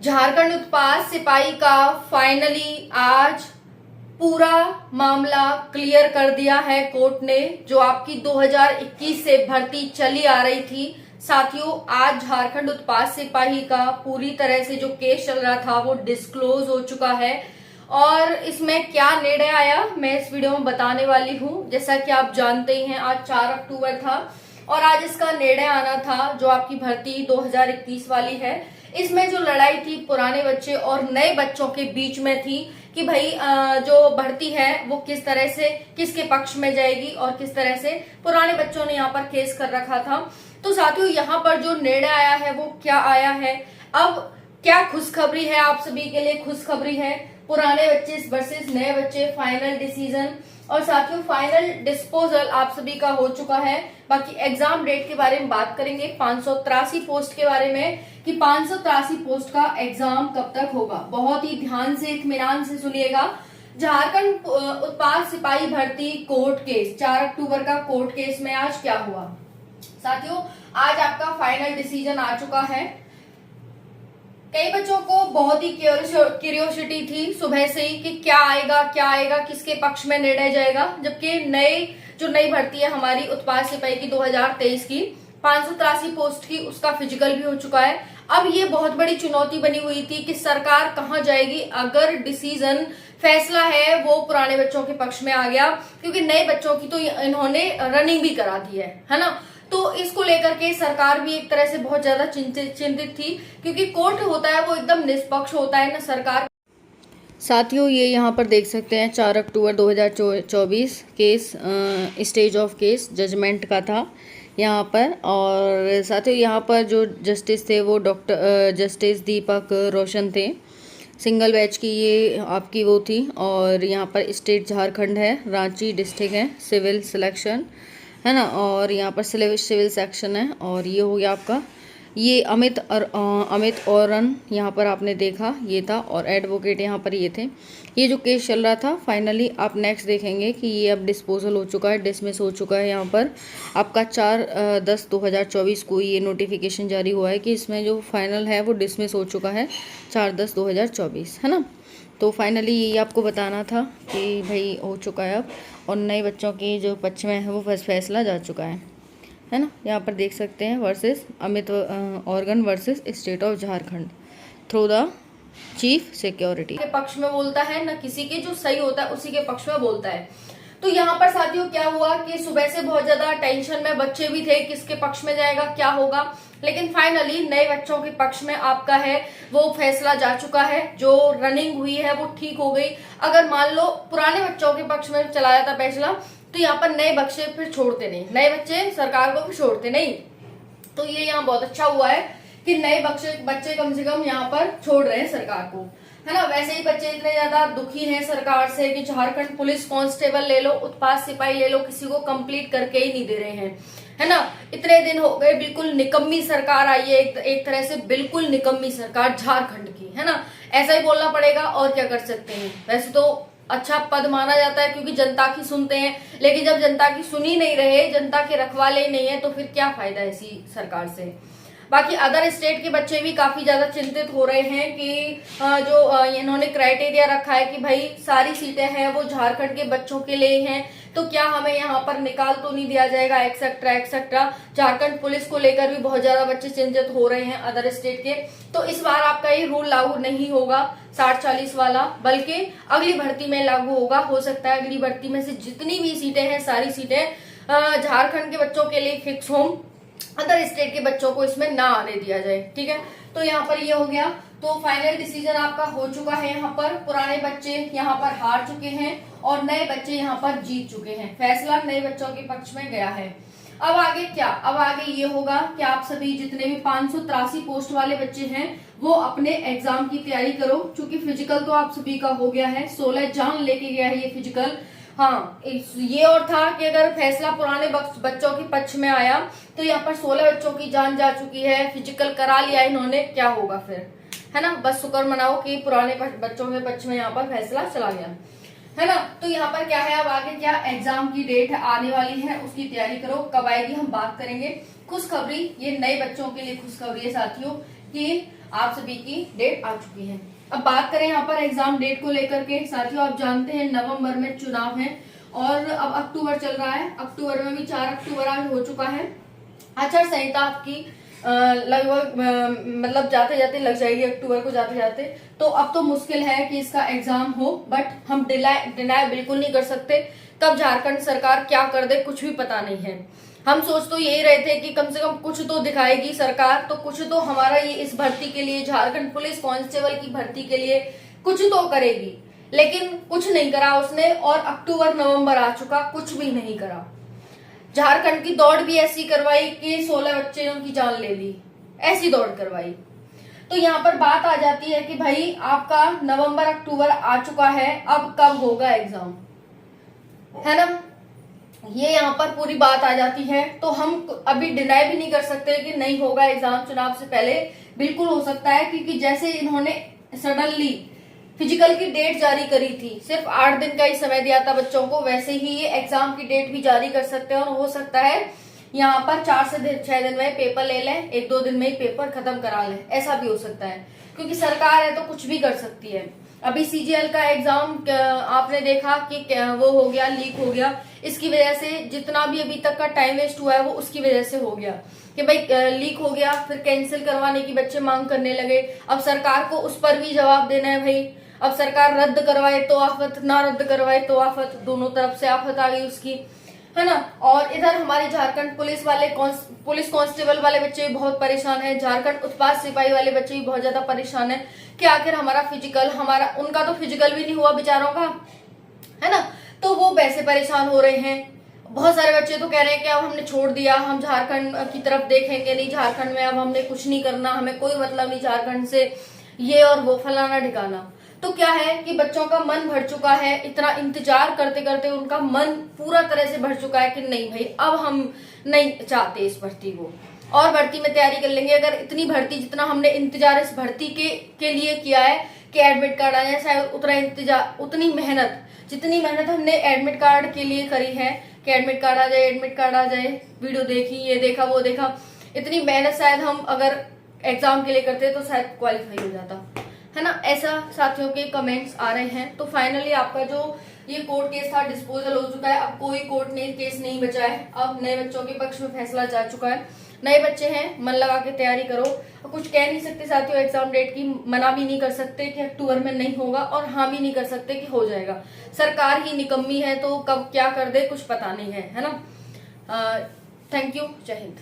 झारखंड उत्पाद सिपाही का फाइनली आज पूरा मामला क्लियर कर दिया है कोर्ट ने। जो आपकी 2021 से भर्ती चली आ रही थी साथियों, आज झारखंड उत्पाद सिपाही का पूरी तरह से जो केस चल रहा था वो डिस्क्लोज हो चुका है। और इसमें क्या निर्णय आया मैं इस वीडियो में बताने वाली हूँ। जैसा कि आप जानते ही हैं, आज 4 अक्टूबर था और आज इसका निर्णय आना था। जो आपकी भर्ती 2021 वाली है, इसमें जो लड़ाई थी पुराने बच्चे और नए बच्चों के बीच में थी कि भाई जो भर्ती है वो किस तरह से किसके पक्ष में जाएगी और किस तरह से पुराने बच्चों ने यहाँ पर केस कर रखा था। तो साथियों, यहाँ पर जो निर्णय आया है वो क्या आया है, अब क्या खुशखबरी है आप सभी के लिए। खुशखबरी है, पुराने बच्चे वर्सेस नए बच्चे फाइनल डिसीजन और साथियों फाइनल डिस्पोजल आप सभी का हो चुका है। बाकी एग्जाम डेट के बारे में बात करेंगे, 583 पोस्ट के बारे में कि 583 पोस्ट का एग्जाम कब तक होगा। बहुत ही ध्यान से इत्मीनान से सुनिएगा। झारखंड उत्पाद सिपाही भर्ती कोर्ट केस 4 अक्टूबर का कोर्ट केस में आज क्या हुआ साथियों, आज आपका फाइनल डिसीजन आ चुका है। कई बच्चों को बहुत ही क्यूरियोसिटी थी सुबह से ही कि क्या आएगा, किसके पक्ष में निर्णय जाएगा। जबकि नई भर्ती है हमारी उत्पाद सिपाही की 2023 की 583 पोस्ट की, उसका फिजिकल भी हो चुका है। अब ये बहुत बड़ी चुनौती बनी हुई थी कि सरकार कहां जाएगी अगर डिसीजन फैसला है वो पुराने बच्चों के पक्ष में आ गया, क्योंकि नए बच्चों की तो इन्होंने रनिंग भी करा दी है ना। तो इसको लेकर के सरकार भी एक तरह से बहुत ज्यादा चिंतित थी, क्योंकि कोर्ट होता है वो एकदम निष्पक्ष होता है ना सरकार। साथियों, ये यहाँ पर देख सकते हैं 4 अक्टूबर 2024 case stage of case judgement का था यहाँ पर। और साथियों यहाँ पर जो जस्टिस थे वो डॉक्टर जस्टिस दीपक रोशन थे। सिंगल बैच की ये आपकी वो थी। और यहाँ पर स्टेट झारखंड है, रांची डिस्ट्रिक्ट है, सिविल सिलेक्शन है ना। और यहाँ पर सिविल सेक्शन है। और ये हो गया आपका ये अमित औरन यहाँ पर आपने देखा ये था। और एडवोकेट यहाँ पर ये थे। ये जो केस चल रहा था फाइनली आप नेक्स्ट देखेंगे कि ये अब डिस्पोजल हो चुका है, डिसमिस हो चुका है। यहाँ पर आपका 4/10/2024 को ये नोटिफिकेशन जारी हुआ है कि इसमें जो फाइनल है वो डिसमिस हो चुका है 4/10/2024 है ना। तो फाइनली यही आपको बताना था कि भाई हो चुका है अब। और नए बच्चों की जो पक्ष में है वो फैसला जा चुका है ना। यहाँ पर देख सकते हैं versus Amit organ versus state of Jharkhand through the chief security के पक्ष में बोलता है ना, किसी के जो सही होता है उसी के पक्ष में बोलता है। तो यहाँ पर साथियों क्या हुआ कि सुबह से बहुत ज्यादा टेंशन में बच्चे भी थे, किसके पक्ष में जाएगा क्या होगा। लेकिन फाइनली नए बच्चों के पक्ष में आपका है वो फैसला जा चुका है। जो रनिंग हुई है वो ठीक हो गई। अगर मान लो पुराने बच्चों के पक्ष में चला जाता फैसला तो यहाँ पर नए बच्चे फिर छोड़ते नहीं, नए बच्चे सरकार को फिर छोड़ते नहीं। तो ये यहाँ बहुत अच्छा हुआ है कि नए बच्चे कम से कम यहाँ पर छोड़ रहे हैं सरकार को, है ना। वैसे ही बच्चे इतने ज्यादा दुखी हैं सरकार से कि झारखंड पुलिस कांस्टेबल ले लो, उत्पाद सिपाही ले लो, किसी को कंप्लीट करके ही नहीं दे रहे हैं, है ना। इतने दिन हो गए, बिल्कुल निकम्मी सरकार आई है, एक तरह से बिल्कुल निकम्मी सरकार झारखंड की, है ना। ऐसा ही बोलना पड़ेगा, और क्या कर सकते हैं। वैसे तो अच्छा पद माना जाता है क्योंकि जनता की सुनते हैं, लेकिन जब जनता की सुनी नहीं रहे, जनता के रखवाले ही नहीं है, तो फिर क्या फायदा ऐसी सरकार से। बाकी अदर स्टेट के बच्चे भी काफी ज्यादा चिंतित हो रहे हैं कि जो इन्होंने क्राइटेरिया रखा है कि भाई सारी सीटें हैं वो झारखंड के बच्चों के लिए हैं, तो क्या हमें यहाँ पर निकाल तो नहीं दिया जाएगा, एक्सेट्रा एक्सेट्रा। झारखंड पुलिस को लेकर भी बहुत ज्यादा बच्चे चिंतित हो रहे हैं अदर स्टेट के। तो इस बार आपका ये रूल लागू नहीं होगा 60-40 वाला, बल्कि अगली भर्ती में लागू होगा। हो सकता है अगली भर्ती में से जितनी भी सीटें हैं सारी सीटें झारखंड के बच्चों के लिए फिक्स हों, अदर स्टेट के बच्चों को इसमें ना आने दिया जाए, ठीक है। तो यहाँ पर ये हो गया। तो फाइनल डिसीजन आपका हो चुका है। यहाँ पर पुराने बच्चे यहाँ पर हार चुके हैं और नए बच्चे यहाँ पर जीत चुके हैं। फैसला नए बच्चों के पक्ष में गया है। अब आगे क्या, अब आगे ये होगा कि आप सभी जितने भी 583 पोस्ट वाले बच्चे हैं वो अपने एग्जाम की तैयारी करो। क्योंकि फिजिकल तो आप सभी का हो गया है, 16 जान लेके गया है ये फिजिकल। हाँ, ये और था कि अगर फैसला पुराने बच्चों के पक्ष में आया तो यहाँ पर 16 बच्चों की जान जा चुकी है, फिजिकल करा लिया इन्होंने, क्या होगा फिर, है ना। बस शुक्र मनाओ कि पुराने बच्चों के पक्ष में यहाँ पर फैसला चला गया, है ना। तो यहाँ पर क्या है, अब आगे क्या एग्जाम की डेट आने वाली है, उसकी तैयारी करो। कब आएगी हम बात करेंगे। खुशखबरी, ये नए बच्चों के लिए खुशखबरी है साथियों कि आप सभी की डेट आ चुकी है। अब बात करें यहाँ पर एग्जाम डेट को लेकर के, साथियों आप जानते हैं नवंबर में चुनाव है और अब अक्टूबर चल रहा है। अक्टूबर में भी 4 अक्टूबर आज हो चुका है। आचार संहिता आपकी लगभग मतलब जाते जाते लग जाएगी अक्टूबर को जाते जाते। तो अब तो मुश्किल है कि इसका एग्जाम हो, बट हम डिनाई बिल्कुल नहीं कर सकते। कब झारखंड सरकार क्या कर दे कुछ भी पता नहीं है। हम सोच तो यही रहे थे कि कम से कम कुछ तो दिखाएगी सरकार, तो कुछ तो हमारा ये इस भर्ती के लिए, झारखंड पुलिस कांस्टेबल की भर्ती के लिए कुछ तो करेगी, लेकिन कुछ नहीं करा उसने। और अक्टूबर नवंबर आ चुका, कुछ भी नहीं करा। झारखंड की दौड़ भी ऐसी करवाई कि 16 बच्चे की जान ले ली, ऐसी दौड़ करवाई। तो यहाँ पर बात आ जाती है कि भाई आपका नवंबर अक्टूबर आ चुका है, अब कब होगा एग्जाम, है ना। ये यहाँ पर पूरी बात आ जाती है। तो हम अभी डिनाई भी नहीं कर सकते कि नहीं होगा एग्जाम चुनाव से पहले, बिल्कुल हो सकता है। क्योंकि जैसे इन्होंने सडनली फिजिकल की डेट जारी करी थी, सिर्फ 8 दिन का ही समय दिया था बच्चों को, वैसे ही ये एग्जाम की डेट भी जारी कर सकते हैं। और हो सकता है यहाँ पर 4 से 6 दिन में पेपर ले लें, 1-2 दिन में ही पेपर खत्म करा लें, ऐसा भी हो सकता है। क्योंकि सरकार है तो कुछ भी कर सकती है। अभी सीजीएल का एग्जाम आपने देखा कि वो हो गया, लीक हो गया। इसकी वजह से जितना भी अभी तक का टाइम वेस्ट हुआ है वो उसकी वजह से हो गया कि भाई लीक हो गया, फिर कैंसिल करवाने की बच्चे मांग करने लगे। अब सरकार को उस पर भी जवाब देना है भाई। अब सरकार रद्द करवाए तो आफत, ना रद्द करवाए तो आफत, दोनों तरफ से आफत आ गई उसकी, है ना। और इधर हमारे झारखंड पुलिस वाले पुलिस कांस्टेबल वाले बच्चे भी बहुत परेशान हैं। झारखंड उत्पाद सिपाही वाले बच्चे भी बहुत ज्यादा परेशान हैं कि आखिर हमारा फिजिकल, उनका तो फिजिकल भी नहीं हुआ बेचारों का, है ना। तो वो वैसे परेशान हो रहे हैं। बहुत सारे बच्चे तो कह रहे हैं कि अब हमने छोड़ दिया, हम झारखंड की तरफ देखेंगे नहीं, झारखंड में अब हमने कुछ नहीं करना, हमें कोई मतलब नहीं झारखंड से, ये और वो फलाना ठिकाना। तो क्या है कि बच्चों का मन भर चुका है, इतना इंतजार करते करते उनका मन पूरा तरह से भर चुका है कि नहीं भाई अब हम नहीं चाहते इस भर्ती को, और भर्ती में तैयारी कर लेंगे। अगर इतनी भर्ती जितना हमने इंतजार इस भर्ती के लिए किया है कि एडमिट कार्ड आ जाए, शायद उतना इंतजार, उतनी मेहनत, जितनी मेहनत हमने एडमिट कार्ड के लिए करी है कि एडमिट कार्ड आ जाए, एडमिट कार्ड आ जाए, वीडियो देखी, ये देखा वो देखा, इतनी मेहनत शायद हम अगर एग्जाम के लिए करते तो शायद क्वालिफाई हो जाता, है ना। ऐसा साथियों के कमेंट्स आ रहे हैं। तो फाइनली आपका जो ये कोर्ट केस था डिस्पोजल हो चुका है। अब कोई कोर्ट ने केस नहीं बचा है। अब नए बच्चों के पक्ष में फैसला जा चुका है। नए बच्चे हैं, मन लगा के तैयारी करो। कुछ कह नहीं सकते साथियों, एग्जाम डेट की मना भी नहीं कर सकते कि अक्टूबर में नहीं होगा, और हाँ भी नहीं कर सकते कि हो जाएगा। सरकार ही निकम्मी है तो कब क्या कर दे कुछ पता नहीं है, है ना। थैंक यू, जय हिंद।